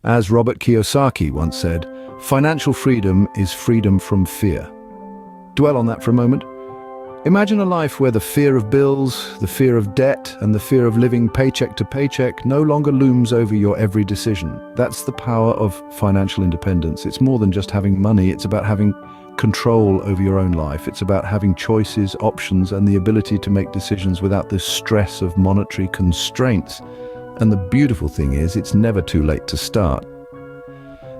As Robert Kiyosaki once said, financial freedom is freedom from fear. Dwell on that for a moment. Imagine a life where the fear of bills, the fear of debt, and the fear of living paycheck to paycheck no longer looms over your every decision. That's the power of financial independence. It's more than just having money, it's about having control over your own life. It's about having choices, options, and the ability to make decisions without the stress of monetary constraints. And the beautiful thing is, it's never too late to start.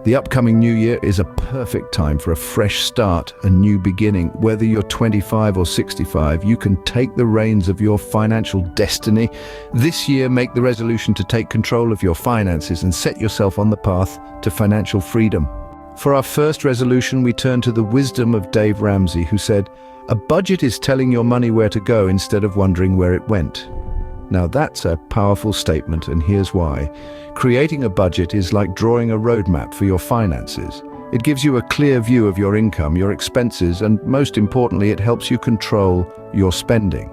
The upcoming new year is a perfect time for a fresh start, a new beginning. Whether you're 25 or 65, you can take the reins of your financial destiny. This year, make the resolution to take control of your finances and set yourself on the path to financial freedom. For our first resolution, we turn to the wisdom of Dave Ramsey, who said, "A budget is telling your money where to go instead of wondering where it went." Now that's a powerful statement, and here's why. Creating a budget is like drawing a roadmap for your finances. It gives you a clear view of your income, your expenses, and most importantly, it helps you control your spending.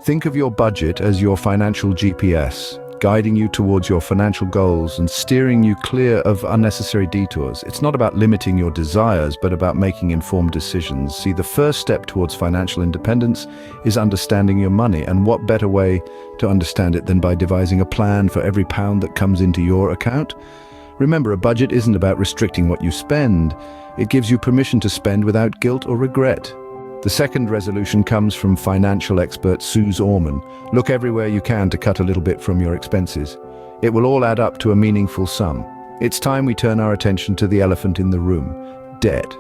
Think of your budget as your financial GPS, guiding you towards your financial goals and steering you clear of unnecessary detours. It's not about limiting your desires, but about making informed decisions. See, the first step towards financial independence is understanding your money, and what better way to understand it than by devising a plan for every pound that comes into your account? Remember, a budget isn't about restricting what you spend. It gives you permission to spend without guilt or regret. The second resolution comes from financial expert Suze Orman. Look everywhere you can to cut a little bit from your expenses. It will all add up to a meaningful sum. It's time we turn our attention to the elephant in the room: debt.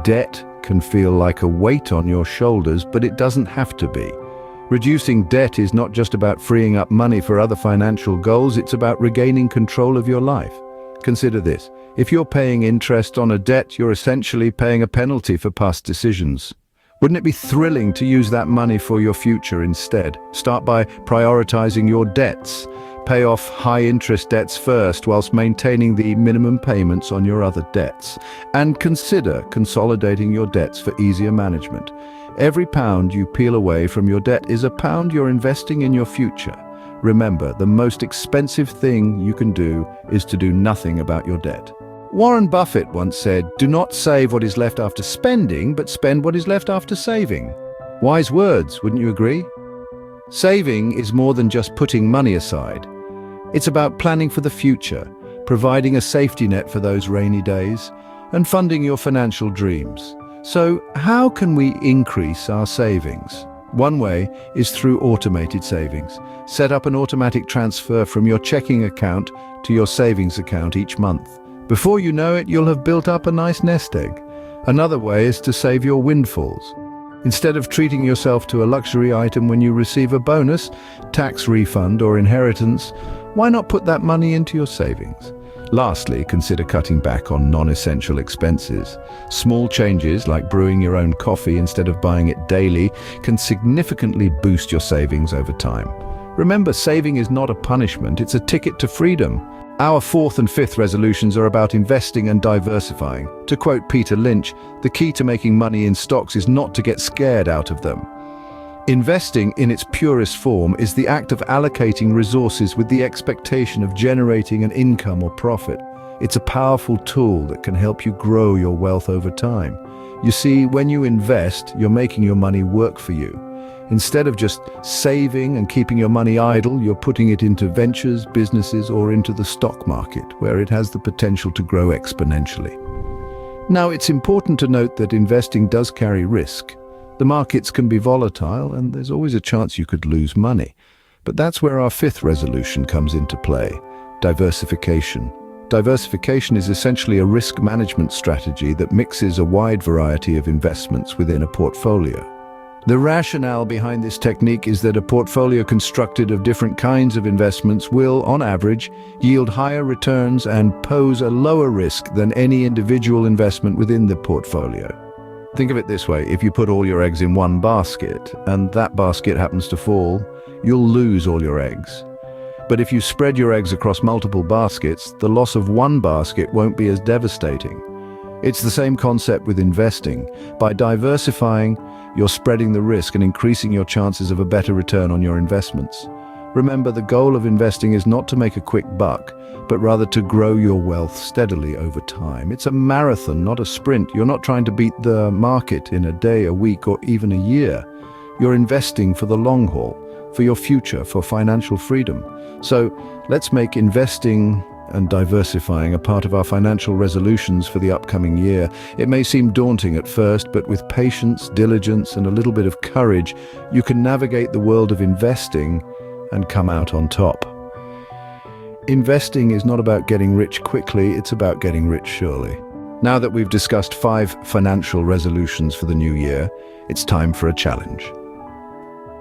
Debt can feel like a weight on your shoulders, but it doesn't have to be. Reducing debt is not just about freeing up money for other financial goals, it's about regaining control of your life. Consider this: if you're paying interest on a debt, you're essentially paying a penalty for past decisions. Wouldn't it be thrilling to use that money for your future instead? Start by prioritizing your debts. Pay off high-interest debts first, whilst maintaining the minimum payments on your other debts. And consider consolidating your debts for easier management. Every pound you peel away from your debt is a pound you're investing in your future. Remember, the most expensive thing you can do is to do nothing about your debt. Warren Buffett once said, "Do not save what is left after spending, but spend what is left after saving." Wise words, wouldn't you agree? Saving is more than just putting money aside. It's about planning for the future, providing a safety net for those rainy days, and funding your financial dreams. So, how can we increase our savings? One way is through automated savings. Set up an automatic transfer from your checking account to your savings account each month. Before you know it, you'll have built up a nice nest egg. Another way is to save your windfalls. Instead of treating yourself to a luxury item when you receive a bonus, tax refund, or inheritance, why not put that money into your savings? Lastly, consider cutting back on non-essential expenses. Small changes like brewing your own coffee instead of buying it daily can significantly boost your savings over time. Remember, saving is not a punishment, it's a ticket to freedom. Our fourth and fifth resolutions are about investing and diversifying. To quote Peter Lynch, the key to making money in stocks is not to get scared out of them. Investing in its purest form is the act of allocating resources with the expectation of generating an income or profit. It's a powerful tool that can help you grow your wealth over time. You see, when you invest, you're making your money work for you. Instead of just saving and keeping your money idle, you're putting it into ventures, businesses, or into the stock market, where it has the potential to grow exponentially. Now, it's important to note that investing does carry risk. The markets can be volatile, and there's always a chance you could lose money. But that's where our fifth resolution comes into play: diversification. Diversification is essentially a risk management strategy that mixes a wide variety of investments within a portfolio. The rationale behind this technique is that a portfolio constructed of different kinds of investments will, on average, yield higher returns and pose a lower risk than any individual investment within the portfolio. Think of it this way: if you put all your eggs in one basket and that basket happens to fall, you'll lose all your eggs. But if you spread your eggs across multiple baskets, the loss of one basket won't be as devastating. It's the same concept with investing. By diversifying, you're spreading the risk and increasing your chances of a better return on your investments. Remember, the goal of investing is not to make a quick buck, but rather to grow your wealth steadily over time. It's a marathon, not a sprint. You're not trying to beat the market in a day, a week, or even a year. You're investing for the long haul, for your future, for financial freedom. So let's make investing and diversifying a part of our financial resolutions for the upcoming year. It may seem daunting at first, but with patience, diligence, and a little bit of courage, you can navigate the world of investing and come out on top. Investing is not about getting rich quickly, it's about getting rich surely. Now that we've discussed 5 financial resolutions for the new year, it's time for a challenge.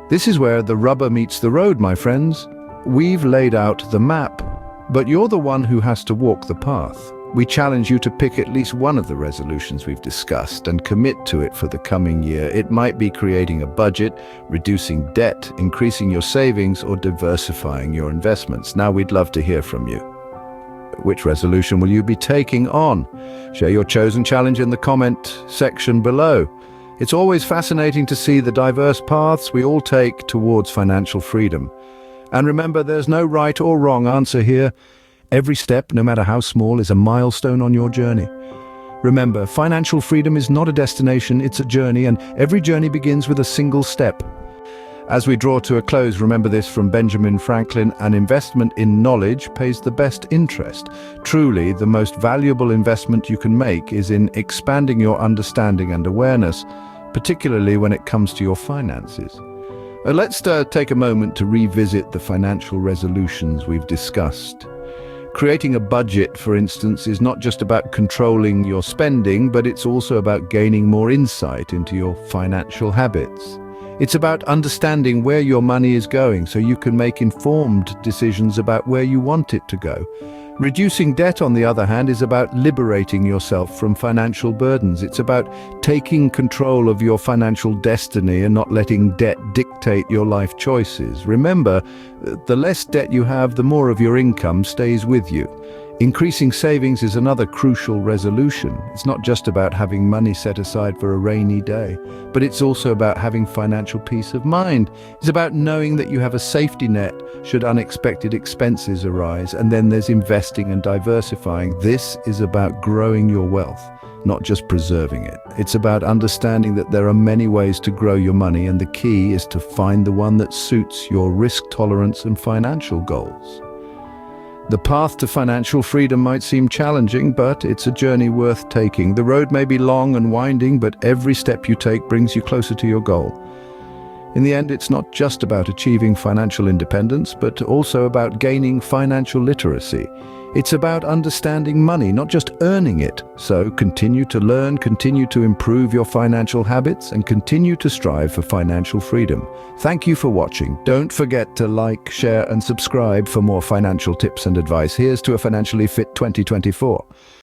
This is where the rubber meets the road, my friends. We've laid out the map, but you're the one who has to walk the path. We challenge you to pick at least one of the resolutions we've discussed and commit to it for the coming year. It might be creating a budget, reducing debt, increasing your savings, or diversifying your investments. Now we'd love to hear from you. Which resolution will you be taking on? Share your chosen challenge in the comment section below. It's always fascinating to see the diverse paths we all take towards financial freedom. And remember, there's no right or wrong answer here. Every step, no matter how small, is a milestone on your journey. Remember, financial freedom is not a destination, it's a journey, and every journey begins with a single step. As we draw to a close, remember this from Benjamin Franklin: an investment in knowledge pays the best interest. Truly, the most valuable investment you can make is in expanding your understanding and awareness, particularly when it comes to your finances. Let's take a moment to revisit the financial resolutions we've discussed. Creating a budget, for instance, is not just about controlling your spending, but it's also about gaining more insight into your financial habits. It's about understanding where your money is going so you can make informed decisions about where you want it to go. Reducing debt, on the other hand, is about liberating yourself from financial burdens. It's about taking control of your financial destiny and not letting debt dictate your life choices. Remember, the less debt you have, the more of your income stays with you. Increasing savings is another crucial resolution. It's not just about having money set aside for a rainy day, but it's also about having financial peace of mind. It's about knowing that you have a safety net should unexpected expenses arise. And then there's investing and diversifying. This is about growing your wealth, not just preserving it. It's about understanding that there are many ways to grow your money, and the key is to find the one that suits your risk tolerance and financial goals. The path to financial freedom might seem challenging, but it's a journey worth taking. The road may be long and winding, but every step you take brings you closer to your goal. In the end, it's not just about achieving financial independence, but also about gaining financial literacy. It's about understanding money, not just earning it. So continue to learn, continue to improve your financial habits, and continue to strive for financial freedom. Thank you for watching. Don't forget to like, share, and subscribe for more financial tips and advice. Here's to a financially fit 2024.